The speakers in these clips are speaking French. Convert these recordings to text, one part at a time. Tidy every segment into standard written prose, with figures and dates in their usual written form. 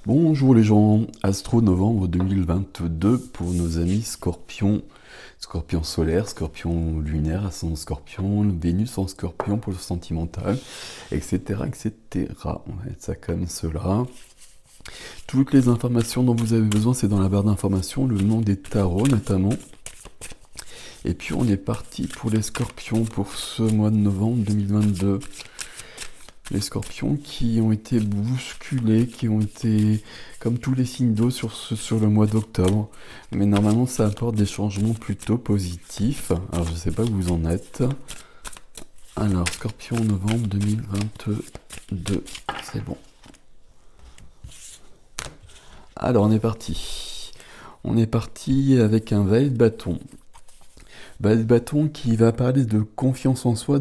Bonjour les gens, Astro novembre 2022 pour nos amis Scorpion, Scorpion solaire, Scorpion lunaire, ascendant Scorpion, Vénus en Scorpion pour le sentimental, etc. etc. On va mettre ça comme cela. Toutes les informations dont vous avez besoin, c'est dans la barre d'informations, le nom des tarots notamment. Et puis on est parti pour les Scorpions pour ce mois de novembre 2022. Les scorpions qui ont été bousculés, qui ont été comme tous les signes d'eau sur le mois d'octobre. Mais normalement, ça apporte des changements plutôt positifs. Alors, je ne sais pas où vous en êtes. Alors, scorpion novembre 2022. C'est bon. Alors, on est parti. On est parti avec un valet de bâton. Valet de bâton qui va parler de confiance en soi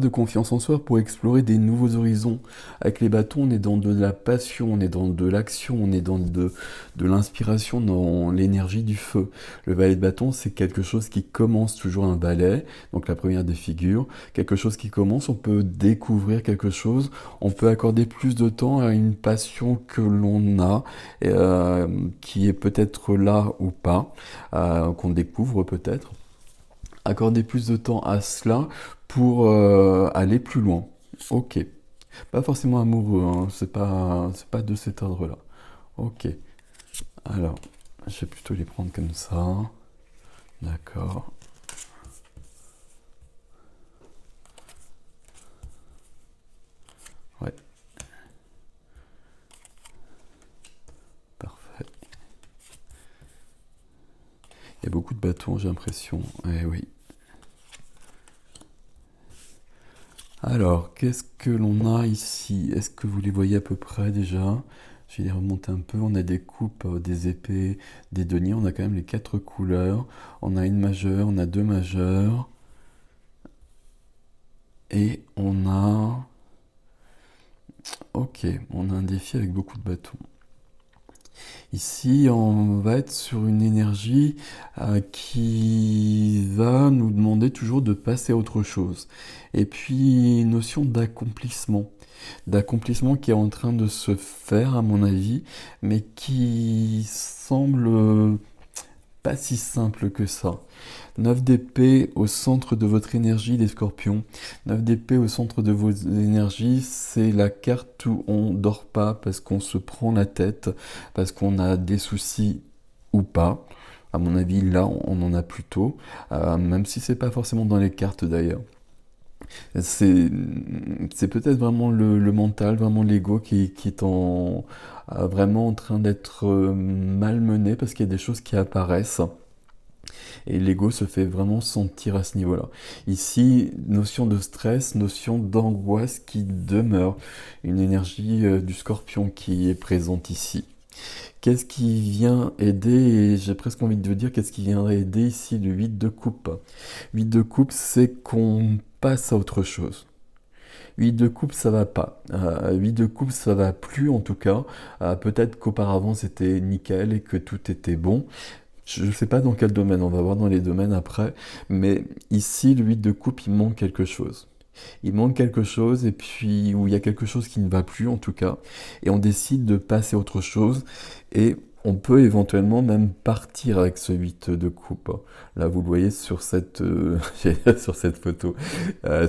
pour explorer des nouveaux horizons. Avec les bâtons, on est dans de la passion, on est dans de l'action, on est dans de l'inspiration, dans l'énergie du feu. Le valet de bâton, c'est quelque chose qui commence toujours un valet, donc la première des figures. Quelque chose qui commence, on peut découvrir quelque chose, on peut accorder plus de temps à une passion que l'on a, qui est peut-être là ou pas, qu'on découvre peut-être. Accorder plus de temps à cela pour aller plus loin. Ok. Pas forcément amoureux, hein. C'est pas de cet ordre-là. Ok. Alors, je vais plutôt les prendre comme ça. D'accord. Ouais. Parfait. Il y a beaucoup de bâtons, j'ai l'impression. Eh oui. Alors, qu'est-ce que l'on a ici? Est-ce que vous les voyez à peu près déjà? Je vais les remonter un peu. On a des coupes, des épées, des deniers. On a quand même les 4 couleurs. On a une majeure, on a 2 majeures. Et on a... Ok, on a un défi avec beaucoup de bâtons. Ici, on va être sur une énergie qui va nous demander toujours de passer à autre chose. Et puis, une notion d'accomplissement. D'accomplissement qui est en train de se faire, à mon avis, mais qui semble pas si simple que ça. 9 d'épée au centre de votre énergie, les scorpions. 9 d'épée au centre de vos énergies, c'est la carte où on dort pas parce qu'on se prend la tête, parce qu'on a des soucis ou pas. À mon avis, là, on en a plutôt, même si c'est pas forcément dans les cartes d'ailleurs. C'est peut-être vraiment le mental, vraiment l'ego qui est vraiment en train d'être malmené parce qu'il y a des choses qui apparaissent. Et l'ego se fait vraiment sentir à ce niveau-là. Ici, notion de stress, notion d'angoisse qui demeure. Une énergie du scorpion qui est présente ici. Qu'est-ce qui vient aider, et j'ai presque envie de vous dire, qu'est-ce qui viendrait aider ici le 8 de coupe? 8 de coupe, c'est qu'on passe à autre chose. 8 de coupe, ça va pas. 8 de coupe, ça va plus en tout cas. Peut-être qu'auparavant c'était nickel et que tout était bon. Je ne sais pas dans quel domaine, on va voir dans les domaines après, mais ici, le 8 de coupe, il manque quelque chose. Il manque quelque chose, et puis, où il y a quelque chose qui ne va plus en tout cas, et on décide de passer à autre chose, et on peut éventuellement même partir avec ce 8 de coupe. Là, vous le voyez sur sur cette photo,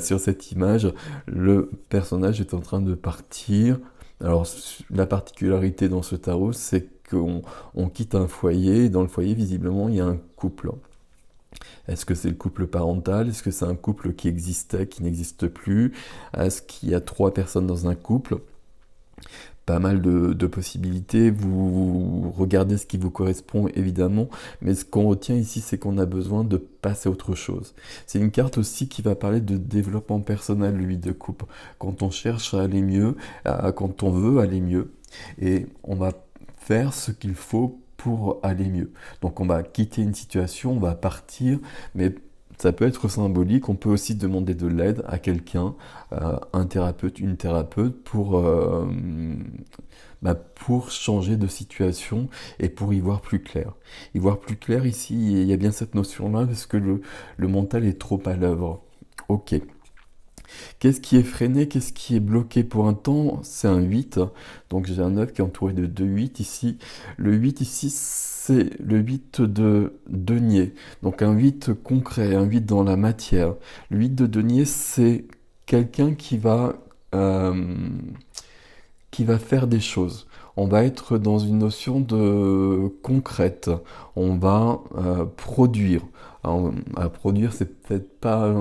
sur cette image, le personnage est en train de partir. Alors, la particularité dans ce tarot, c'est qu'on quitte un foyer, et dans le foyer, visiblement, il y a un couple. Est-ce que c'est le couple parental? Est-ce que c'est un couple qui existait, qui n'existe plus? Est-ce qu'il y a 3 personnes dans un couple? Pas mal de possibilités, vous regardez ce qui vous correspond évidemment, mais ce qu'on retient ici, c'est qu'on a besoin de passer à autre chose. C'est une carte aussi qui va parler de développement personnel, lui, de couple. Quand on cherche à aller mieux, quand on veut aller mieux, et on va faire ce qu'il faut pour aller mieux. Donc on va quitter une situation, on va partir, mais ça peut être symbolique, on peut aussi demander de l'aide à quelqu'un, un thérapeute, une thérapeute, pour changer de situation et pour y voir plus clair. Y voir plus clair ici, il y a bien cette notion-là, parce que le mental est trop à l'œuvre. Ok. Qu'est-ce qui est freiné? Qu'est-ce qui est bloqué pour un temps? C'est un 8. Donc j'ai un 9 qui est entouré de 2 8 ici. Le 8 ici, c'est le 8 de denier. Donc un 8 concret, un 8 dans la matière. Le 8 de denier, c'est quelqu'un euh, qui va faire des choses. On va être dans une notion de concrète. On va produire. Alors, à produire, c'est peut-être pas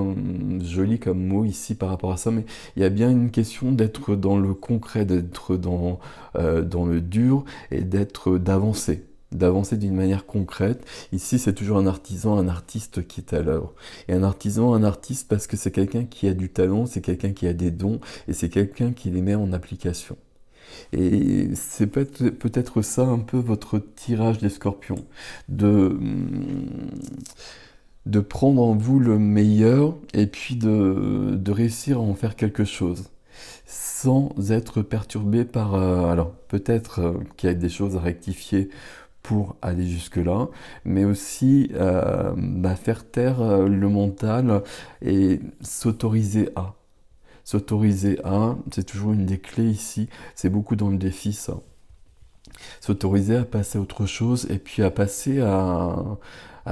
joli comme mot ici par rapport à ça, mais il y a bien une question d'être dans le concret, d'être dans le dur et d'avancer. D'avancer d'une manière concrète. Ici, c'est toujours un artisan, un artiste qui est à l'œuvre. Et un artisan, un artiste, parce que c'est quelqu'un qui a du talent, c'est quelqu'un qui a des dons, et c'est quelqu'un qui les met en application. Et c'est peut-être ça un peu votre tirage des scorpions, de, de prendre en vous le meilleur et puis de réussir à en faire quelque chose, sans être perturbé par... alors peut-être qu'il y a des choses à rectifier pour aller jusque-là, mais aussi faire taire le mental et s'autoriser à. S'autoriser à, c'est toujours une des clés ici, c'est beaucoup dans le défi ça. S'autoriser à passer à autre chose et puis à passer à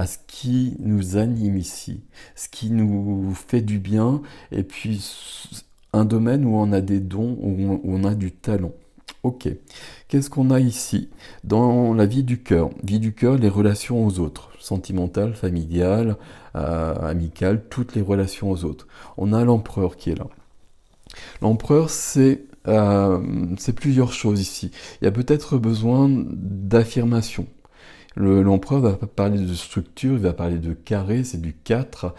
ce qui nous anime ici, ce qui nous fait du bien et puis un domaine où on a des dons, où on a du talent. Ok, qu'est-ce qu'on a ici? Dans la vie du cœur, les relations aux autres, sentimentales, familiales, amicales, toutes les relations aux autres. On a l'empereur qui est là. L'empereur, c'est plusieurs choses ici. Il y a peut-être besoin d'affirmation. L'empereur va parler de structure, il va parler de carré, c'est du 4.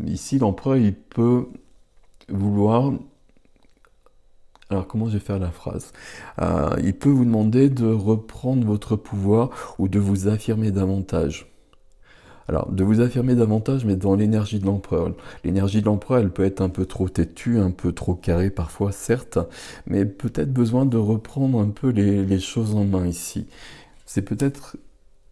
Ici, l'empereur, il peut vouloir... Alors, comment je vais faire la phrase? Il peut vous demander de reprendre votre pouvoir ou de vous affirmer davantage. Alors, de vous affirmer davantage, mais dans l'énergie de l'empereur. L'énergie de l'empereur, elle peut être un peu trop têtue, un peu trop carrée parfois, certes, mais peut-être besoin de reprendre un peu les choses en main ici. C'est peut-être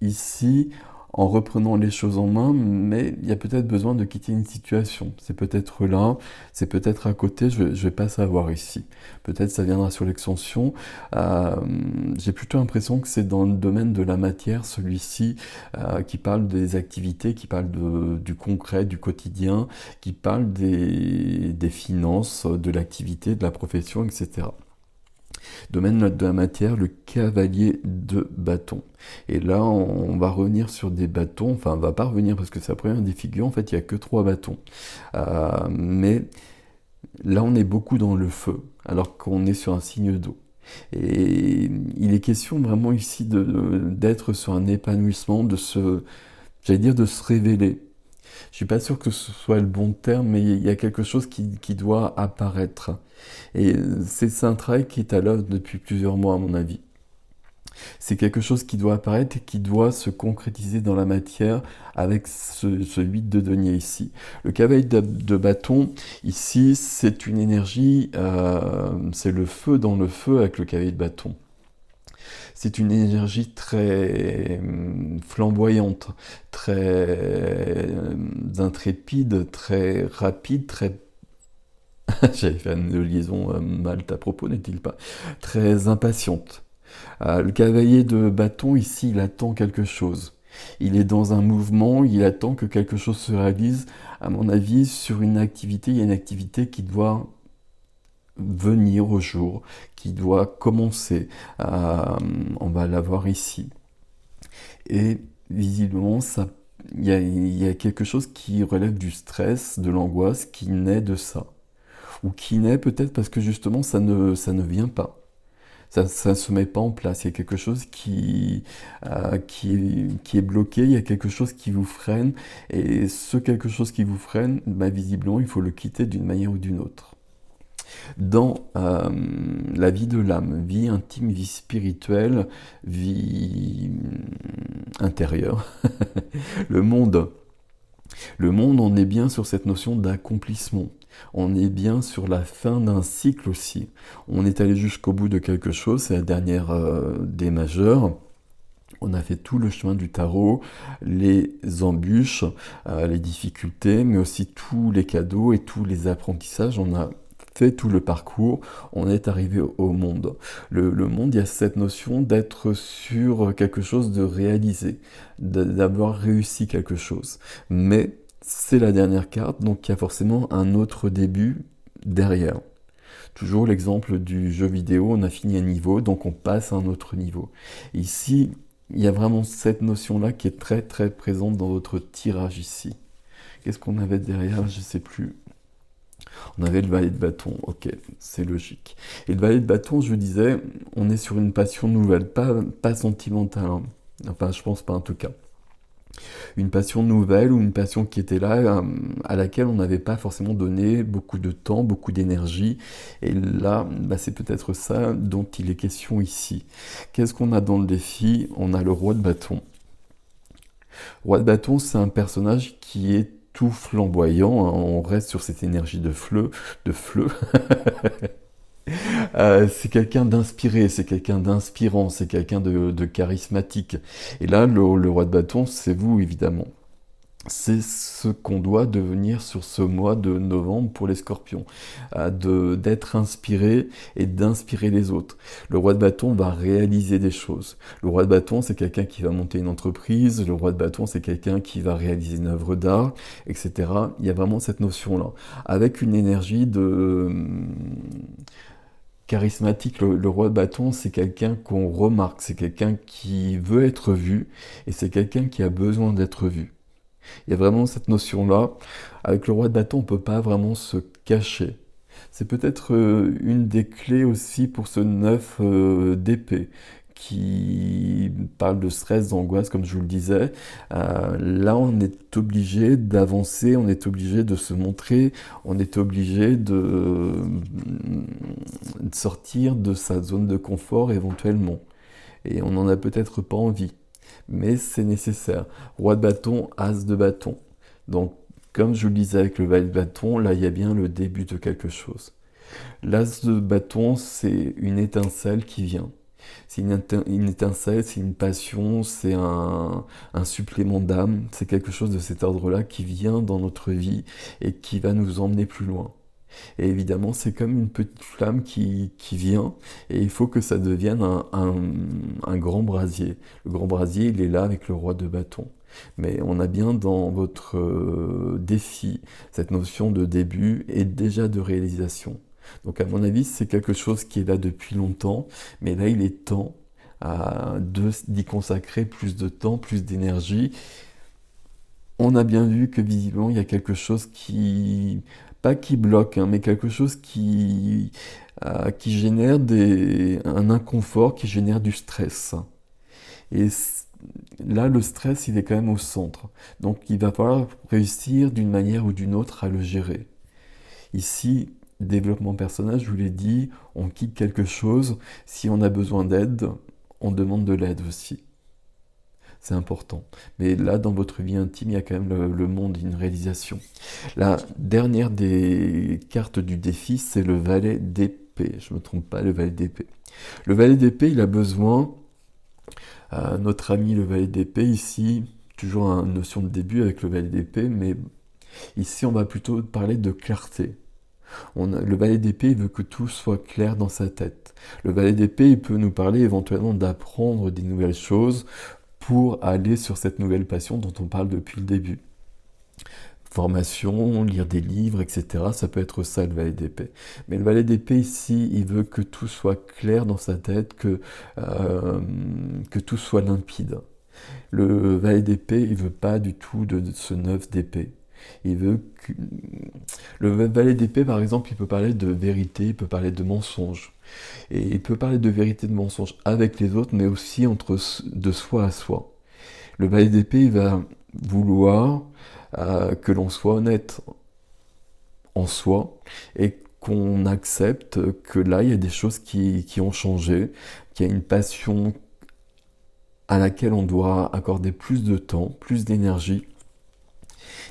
ici, en reprenant les choses en main, mais il y a peut-être besoin de quitter une situation. C'est peut-être là, c'est peut-être à côté, je vais pas savoir ici. Peut-être ça viendra sur l'extension. Euh, j'ai plutôt l'impression que c'est dans le domaine de la matière, celui-ci, qui parle des activités, qui parle du concret, du quotidien, qui parle des finances, de l'activité, de la profession, etc. Domaine de la matière, le cavalier de bâton. Et là, on va revenir sur des bâtons. Enfin, on va pas revenir parce que c'est la première des figures. En fait, il n'y a que 3 bâtons. Mais là, on est beaucoup dans le feu, alors qu'on est sur un signe d'eau. Et il est question vraiment ici d'être sur un épanouissement, j'allais dire, de se révéler. Je suis pas sûr que ce soit le bon terme, mais il y a quelque chose qui doit apparaître. Et c'est un travail qui est à l'œuvre depuis plusieurs mois, à mon avis. C'est quelque chose qui doit apparaître et qui doit se concrétiser dans la matière avec ce 8 de denier ici. Le cavalier de bâton, ici, c'est une énergie, c'est le feu dans le feu avec le cavalier de bâton. C'est une énergie très flamboyante, très intrépide, très rapide, très... J'avais fait une liaison malte à propos, n'est-il pas? Très impatiente. Le cavalier de bâton, ici, il attend quelque chose. Il est dans un mouvement, il attend que quelque chose se réalise. À mon avis, sur une activité, il y a une activité qui doit venir au jour, qui doit commencer. On va l'avoir ici. Et visiblement, il y a quelque chose qui relève du stress, de l'angoisse, qui naît de ça. Ou qui naît peut-être parce que justement, ça ne vient pas. Ça ne se met pas en place. Il y a quelque chose qui est bloqué, il y a quelque chose qui vous freine. Et ce quelque chose qui vous freine, visiblement, il faut le quitter d'une manière ou d'une autre. Dans la vie de l'âme, vie intime, vie spirituelle, vie intérieure, le monde. Le monde, on est bien sur cette notion d'accomplissement. On est bien sur la fin d'un cycle aussi. On est allé jusqu'au bout de quelque chose, c'est la dernière des majeures. On a fait tout le chemin du tarot, les embûches, les difficultés, mais aussi tous les cadeaux et tous les apprentissages. On a fait tout le parcours, on est arrivé au monde. Le monde, il y a cette notion d'être sur quelque chose de réalisé, d'avoir réussi quelque chose. Mais c'est la dernière carte, donc il y a forcément un autre début derrière. Toujours l'exemple du jeu vidéo, on a fini un niveau, donc on passe à un autre niveau. Ici, il y a vraiment cette notion-là qui est très très présente dans votre tirage ici. Qu'est-ce qu'on avait derrière? Je ne sais plus. On avait le valet de bâton, ok, c'est logique. Et le valet de bâton, je disais, on est sur une passion nouvelle, pas sentimentale, hein. Enfin, je pense pas en tout cas. Une passion nouvelle ou une passion qui était là, à laquelle on n'avait pas forcément donné beaucoup de temps, beaucoup d'énergie. Et là, bah, c'est peut-être ça dont il est question ici. Qu'est-ce qu'on a dans le défi? On a le roi de bâton. Roi de bâton, c'est un personnage qui est tout flamboyant, hein. On reste sur cette énergie de fleu. C'est quelqu'un d'inspiré, c'est quelqu'un d'inspirant, c'est quelqu'un de charismatique. Et là, le roi de bâton, c'est vous, évidemment. C'est ce qu'on doit devenir sur ce mois de novembre pour les scorpions, d'être inspiré et d'inspirer les autres. Le roi de bâton va réaliser des choses. Le roi de bâton, c'est quelqu'un qui va monter une entreprise, le roi de bâton, c'est quelqu'un qui va réaliser une œuvre d'art, etc. Il y a vraiment cette notion-là, avec une énergie de charismatique. Le roi de bâton, c'est quelqu'un qu'on remarque, c'est quelqu'un qui veut être vu, et c'est quelqu'un qui a besoin d'être vu. Il y a vraiment cette notion-là. Avec le roi de bâton, on ne peut pas vraiment se cacher. C'est peut-être une des clés aussi pour ce 9 d'épée qui parle de stress, d'angoisse, comme je vous le disais. Là, on est obligé d'avancer, on est obligé de se montrer, on est obligé de sortir de sa zone de confort éventuellement. Et on n'en a peut-être pas envie, mais c'est nécessaire. Roi de bâton, as de bâton. Donc, comme je vous le disais avec le valet de bâton, là, il y a bien le début de quelque chose. L'as de bâton, c'est une étincelle qui vient. C'est une étincelle, c'est une passion, c'est un supplément d'âme, c'est quelque chose de cet ordre-là qui vient dans notre vie et qui va nous emmener plus loin. Et évidemment, c'est comme une petite flamme qui vient, et il faut que ça devienne un grand brasier. Le grand brasier, il est là avec le roi de bâton. Mais on a bien dans votre défi cette notion de début et déjà de réalisation. Donc à mon avis, c'est quelque chose qui est là depuis longtemps, mais là, il est temps d'y consacrer plus de temps, plus d'énergie. On a bien vu que visiblement, il y a quelque chose pas qui bloque, hein, mais quelque chose qui génère un inconfort, qui génère du stress. Et là, le stress, il est quand même au centre. Donc, il va falloir réussir d'une manière ou d'une autre à le gérer. Ici, développement personnel, je vous l'ai dit, on quitte quelque chose. Si on a besoin d'aide, on demande de l'aide aussi. C'est important. Mais là, dans votre vie intime, il y a quand même le monde, une réalisation. La dernière des cartes du défi, c'est le valet d'épée. Je ne me trompe pas, le valet d'épée. Le valet d'épée, il a besoin, notre ami le valet d'épée, ici, toujours une notion de début avec le valet d'épée, mais ici, on va plutôt parler de clarté. Le valet d'épée, il veut que tout soit clair dans sa tête. Le valet d'épée, il peut nous parler éventuellement d'apprendre des nouvelles choses, pour aller sur cette nouvelle passion dont on parle depuis le début. Formation, lire des livres, etc. Ça peut être ça, le valet d'épée. Mais le valet d'épée, ici, il veut que tout soit clair dans sa tête, que tout soit limpide. Le valet d'épée, il veut pas du tout de ce 9 d'épée. Il veut que... Le valet d'épée, par exemple, il peut parler de vérité, il peut parler de mensonge. Et il peut parler de vérité, de mensonge avec les autres, mais aussi de soi à soi. Le valet d'épée, il va vouloir que l'on soit honnête en soi et qu'on accepte que là, il y a des choses qui ont changé, qu'il y a une passion à laquelle on doit accorder plus de temps, plus d'énergie.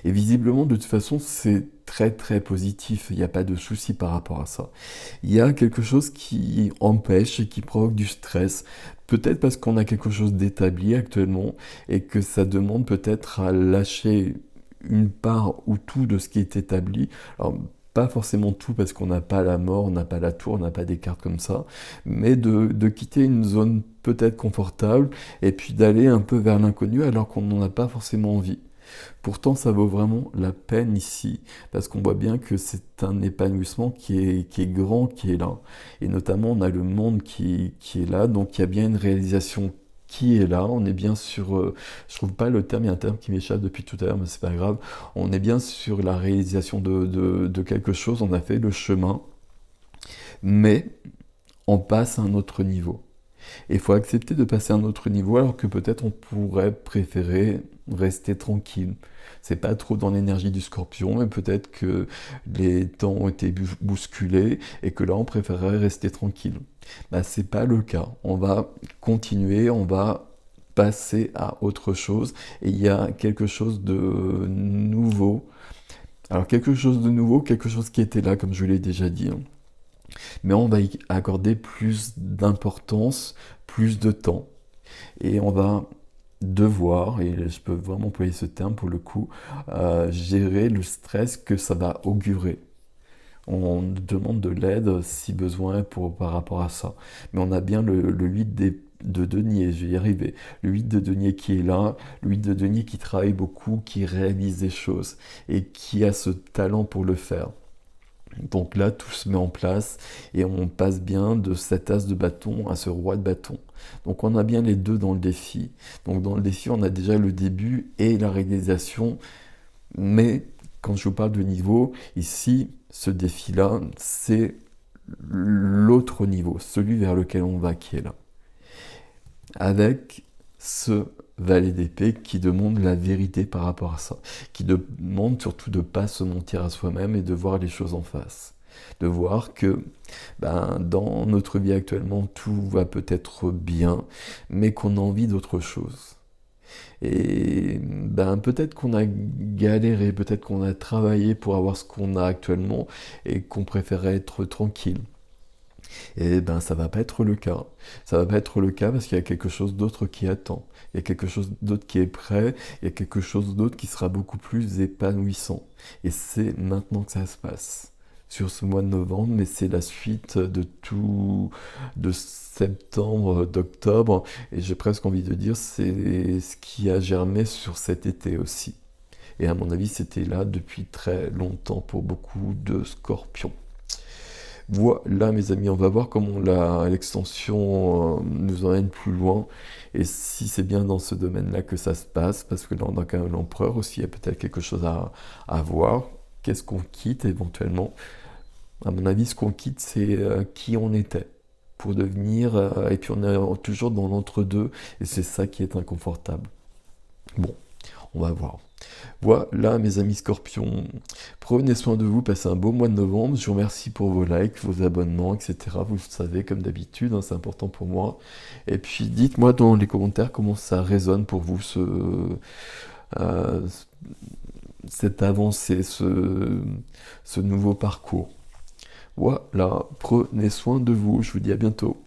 Et visiblement, de toute façon, c'est très très positif, il n'y a pas de souci par rapport à ça. Il y a quelque chose qui empêche et qui provoque du stress, peut-être parce qu'on a quelque chose d'établi actuellement et que ça demande peut-être à lâcher une part ou tout de ce qui est établi. Alors, pas forcément tout parce qu'on n'a pas la mort, on n'a pas la tour, on n'a pas des cartes comme ça, mais de quitter une zone peut-être confortable et puis d'aller un peu vers l'inconnu alors qu'on n'en a pas forcément envie. Pourtant, ça vaut vraiment la peine ici, parce qu'on voit bien que c'est un épanouissement qui est grand, qui est là. Et notamment, on a le monde qui est là, donc il y a bien une réalisation qui est là. On est bien sur, je trouve pas le terme, il y a un terme qui m'échappe depuis tout à l'heure, mais c'est pas grave. On est bien sur la réalisation de quelque chose, on a fait le chemin, mais on passe à un autre niveau. Et il faut accepter de passer à un autre niveau alors que peut-être on pourrait préférer rester tranquille. C'est pas trop dans l'énergie du scorpion, mais peut-être que les temps ont été bousculés et que là on préférerait rester tranquille. Bah, c'est pas le cas. On va continuer, on va passer à autre chose et il y a quelque chose de nouveau. Alors quelque chose de nouveau, quelque chose qui était là, comme je l'ai déjà dit, hein. Mais on va y accorder plus d'importance, plus de temps. Et on va devoir, et je peux vraiment employer ce terme pour le coup, gérer le stress que ça va augurer. On demande de l'aide si besoin par rapport à ça. Mais on a bien le 8 de denier, je vais y arriver. Le 8 de denier qui est là, le 8 de denier qui travaille beaucoup, qui réalise des choses et qui a ce talent pour le faire. Donc là, tout se met en place et on passe bien de cet as de bâton à ce roi de bâton. Donc on a bien les deux dans le défi. Donc dans le défi, on a déjà le début et la réalisation. Mais quand je vous parle de niveau, ici, ce défi-là, c'est l'autre niveau, celui vers lequel on va, qui est là. Avec ce valet d'épée qui demande la vérité par rapport à ça, qui demande surtout de ne pas se mentir à soi-même et de voir les choses en face. De voir que dans notre vie actuellement, tout va peut-être bien, mais qu'on a envie d'autre chose. Et peut-être qu'on a galéré, peut-être qu'on a travaillé pour avoir ce qu'on a actuellement et qu'on préférait être tranquille. Et ça va pas être le cas. Ça va pas être le cas parce qu'il y a quelque chose d'autre qui attend. Il y a quelque chose d'autre qui est prêt. Il y a quelque chose d'autre qui sera beaucoup plus épanouissant. Et c'est maintenant que ça se passe. Sur ce mois de novembre, mais c'est la suite de tout, de septembre, d'octobre. Et j'ai presque envie de dire, c'est ce qui a germé sur cet été aussi. Et à mon avis, c'était là depuis très longtemps pour beaucoup de scorpions. Voilà mes amis, on va voir comment l'extension nous emmène plus loin et si c'est bien dans ce domaine-là que ça se passe, parce que là on a quand même l'empereur aussi, il y a peut-être quelque chose à voir. Qu'est-ce qu'on quitte éventuellement? À mon avis, ce qu'on quitte, c'est qui on était pour devenir, et puis on est toujours dans l'entre-deux et c'est ça qui est inconfortable. Bon, on va voir. Voilà mes amis scorpions, prenez soin de vous, passez un beau mois de novembre, je vous remercie pour vos likes, vos abonnements, etc. Vous le savez comme d'habitude, hein, c'est important pour moi. Et puis dites-moi dans les commentaires comment ça résonne pour vous euh, cette avancée, ce nouveau parcours. Voilà, prenez soin de vous, je vous dis à bientôt.